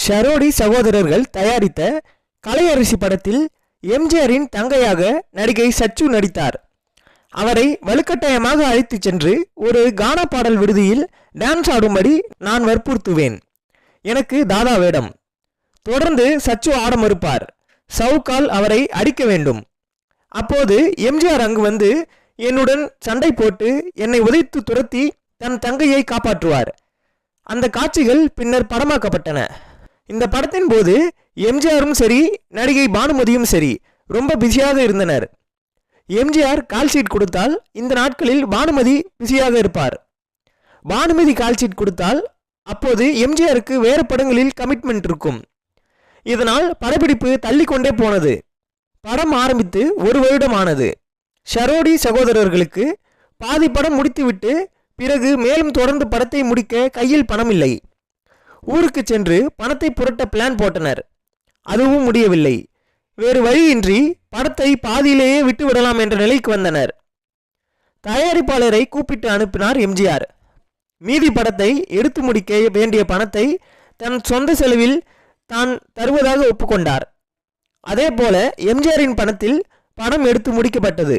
ஷரோடி சகோதரர்கள் தயாரித்த கலையரசி படத்தில் எம்ஜிஆரின் தங்கையாக நடிகை சச்சு நடித்தார். அவரை வலுக்கட்டாயமாக அழைத்துச் சென்று ஒரு கானா பாடல் விடுதியில் டான்ஸ் ஆடும்படி நான் வற்புறுத்துவேன். எனக்கு தாதா வேடம். தொடர்ந்து சச்சு ஆட மறுப்பார். சவுக்கால் அவரை அடிக்க வேண்டும். அப்போது எம்ஜிஆர் அங்கு வந்து என்னுடன் சண்டை போட்டு என்னை உதைத்து துரத்தி தன் தங்கையை காப்பாற்றுவார். அந்த காட்சிகள் பின்னர் படமாக்கப்பட்டன. இந்த படத்தின் போது எம்ஜிஆரும் சரி நடிகை பானுமதியும் சரி ரொம்ப பிஸியாக இருந்தனர். எம்ஜிஆர் கால் ஷீட் கொடுத்தால் இந்த நாட்களில் பானுமதி பிஸியாக இருப்பார். பானுமதி கால் ஷீட் கொடுத்தால் அப்போது எம்ஜிஆருக்கு வேறு படங்களில் கமிட்மெண்ட் இருக்கும். இதனால் படப்பிடிப்பு தள்ளிக்கொண்டே போனது. படம் ஆரம்பித்து 1 வருடம் ஆனது. ஷரோடி சகோதரர்களுக்கு பாதி படம் முடித்துவிட்டு பிறகு மேலும் தொடர்ந்து படத்தை முடிக்க கையில் பணம் இல்லை. ஊருக்கு சென்று பணத்தை புரட்ட பிளான் போட்டனர். அதுவும் முடியவில்லை. வேறு வழியின்றி படத்தை பாதியிலேயே விட்டுவிடலாம் என்ற நிலைக்கு வந்தனர். தயாரிப்பாளரை கூப்பிட்டு அனுப்பினார் எம்ஜிஆர். மீதி படத்தை எடுத்து முடிக்க வேண்டிய பணத்தை தன் சொந்த செலவில் தான் தருவதாக ஒப்புக்கொண்டார். அதே போல எம்ஜிஆரின் பணத்தில் படம் எடுத்து முடிக்கப்பட்டது.